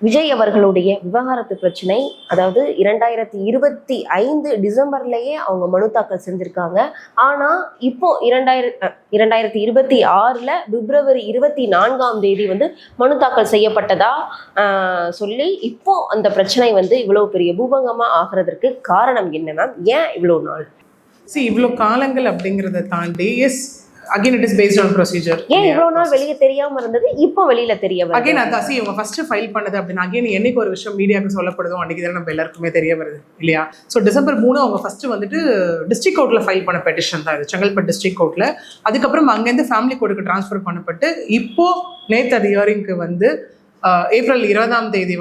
விஜய் அவர்களுடைய விவாகரத்து பிரச்சனை, அதாவது 2025 டிசம்பர்லயே அவங்க மனு தாக்கல் செஞ்சிருக்காங்க. ஆனா இப்போ 2026 பிப்ரவரி 24ஆம் தேதி மனு தாக்கல் செய்யப்பட்டதா சொல்லி இப்போ அந்த பிரச்சனை இவ்வளவு பெரிய பூபங்கமா ஆகிறதுக்கு காரணம் என்ன மேம்? ஏன் இவ்வளவு நாள்? இவ்வளவு காலங்கள் அப்படிங்கறத தாண்டி again it is based on procedure. ஏன் இவ்வளவு நாள் வெளியே தெரியாம இருந்தது, இப்போ வெளியில தெரிய வருது? again அதான் இவங்க ஃபர்ஸ்ட் ஃபைல் பண்ணது அப்படின்னா again என்னைக்கு ஒரு விஷயம் மீடியாவுக்கு சொல்லப்படுதோ அன்னைக்கு தான் நம்ம எல்லாருக்குமே தெரிய வருது இல்லையா? ஸோ டிசம்பர் 3 அவங்க ஃபர்ஸ்ட் டிஸ்ட்ரிக்ட் கோர்ட்ல ஃபைல் பண்ண பெட்டிஷன் தான் இது, செங்கல்பட்டு டிஸ்ட்ரிக்ட் கோர்ட்ல. அதுக்கப்புறம் அங்கேருந்து ஃபேமிலி கோர்ட்டுக்கு டிரான்ஸ்ஃபர் பண்ணப்பட்டு இப்போ நேற்று அது ஹியரிங்க்கு ஏப்ரல் 20ஆம் தேதி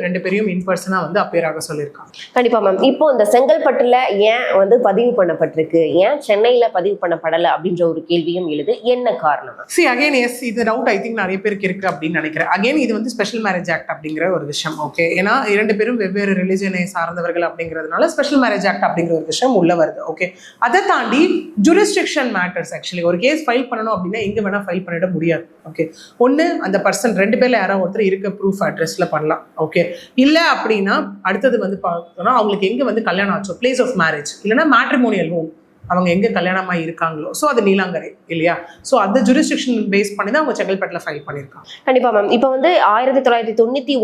ரெண்டு பேரையும் இன்பர்சனா அப்பியர் ஆக சொல்லியிருக்காங்க. கண்டிப்பா மேம். இப்போ இந்த செங்கல்பட்டுல ஏன் பதிவு பண்ணப்பட்டிருக்கு, ஏன் சென்னையில பதிவு பண்ணப்படல அப்படின்ற ஒரு கேள்வியும் எழுது. என்ன காரணம்? அகைன் இது டவுட் ஐ திங்க் நிறைய பேருக்கு இருக்கு அப்படின்னு நினைக்கிறேன். அகைன் இது ஸ்பெஷல் மேரேஜ் ஆக்ட் அப்படிங்கிற ஒரு விஷயம். ஓகே, ஏன்னா இரண்டு பேரும் வெவ்வேறு ரிலிஜனை சார்ந்தவர்கள் அப்படிங்கிறதுனால ஸ்பெஷல் மேரேஜ் ஆக்ட் அப்படிங்கிற ஒரு விஷயம் உள்ள வருது. ஓகே, அதை தாண்டி ஜூரிஸ்டிக்ஷன் மேட்டர்ஸ். ஆக்சுவலி ஒரு கேஸ் ஃபைல் பண்ணணும் அப்படின்னா எங்க வேணா ஃபைல் பண்ணிட முடியாது. ஓகே, ஒன்னு அந்த பர்சன் ரெண்டு பேர்ல யாராவது ஒருத்தர் இருக்க ப்ரூஃப் அட்ரஸ்ல பண்ணலாம். ஓகே, இல்ல அப்படின்னா அடுத்தது பார்த்தோம்னா அவங்களுக்கு எங்க கல்யாணம் ஆச்சோ, பிளேஸ் ஆஃப் மேரேஜ் இல்லைன்னா மேட்ரிமோனியல் ஹோம், அவங்க எங்க கல்யாணமா இருக்காங்களோ, ஸோ அது நீலாங்கரை இல்லையா? ஸோ அந்த ஜூரிஸ்டிக்ஷன் பேஸ் பண்ணி தான் அவங்க செங்கல்பட்டில் ஃபைல் பண்ணியிருக்காங்க. கண்டிப்பா மேம். இப்போ 1999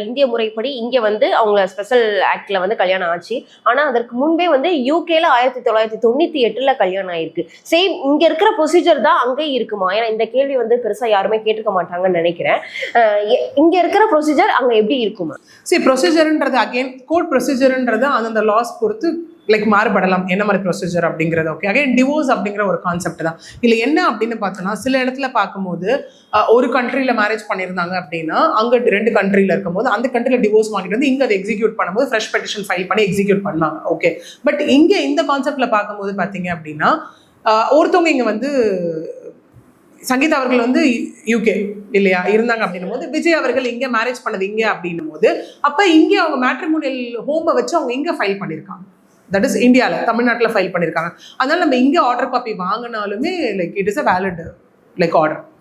இந்திய முறைப்படி இங்க அவங்க ஸ்பெஷல் ஆக்ட்ல கல்யாணம் ஆச்சு. ஆனா அதற்கு முன்பே யூகேல 1998 கல்யாணம் ஆயிருக்கு. சேம் இங்க இருக்கிற ப்ரொசீஜர் தான் அங்கேயும் இருக்குமா? ஏன்னா இந்த கேள்வி பெருசா யாருமே கேட்டுக்க மாட்டாங்கன்னு நினைக்கிறேன். இங்க இருக்கிற ப்ரொசீஜர் அங்க எப்படி இருக்குமா? ப்ரொசீஜர்ன்றது அகைன் கோர்ட் ப்ரொசீஜர்ன்றது அந்த லாஸ் பொறுத்து மாறுபடலாம், என்ன மாதிரி ப்ரொசீஜர் அப்படிங்கிறது. ஓகே, அகைன் டிவோர்ஸ் அப்படிங்கிற ஒரு கான்செப்ட் தான் இல்லை. என்ன அப்படின்னு பார்த்தோம்னா சில இடத்துல பார்க்கும்போது ஒரு கண்ட்ரியில் மேரேஜ் பண்ணியிருந்தாங்க அப்படின்னா அங்கே ரெண்டு கண்ட்ரியில் இருக்கும்போது அந்த கண்ட்ரியில் டிவோர்ஸ் வாங்கிட்டு இங்கே அதை எக்ஸிக்யூட் பண்ணும்போது ஃப்ரெஷ் பெட்டிஷன் ஃபைல் பண்ணி எக்ஸிக்யூட் பண்ணுவாங்க. ஓகே, பட் இங்கே இந்த கான்செப்டில் பார்க்கும்போது பார்த்தீங்க அப்படின்னா ஒருத்தவங்க இங்கே சங்கீதா அவர்கள் யூகே இல்லையா இருந்தாங்க அப்படின்னும் போது, விஜய் அவர்கள் இங்கே மேரேஜ் பண்ணது இங்கே அப்படின்னும் போது அப்போ இங்கே அவங்க மேட்ரிமோனியல் ஹோமை வச்சு அவங்க இங்கே ஃபைல் பண்ணியிருக்காங்க. தட் இஸ் இந்தியாவில், தமிழ்நாட்டில் ஃபைல் பண்ணியிருக்காங்க. அதனால நம்ம இங்கே ஆர்டர் காப்பி வாங்கினாலுமே it is a valid order.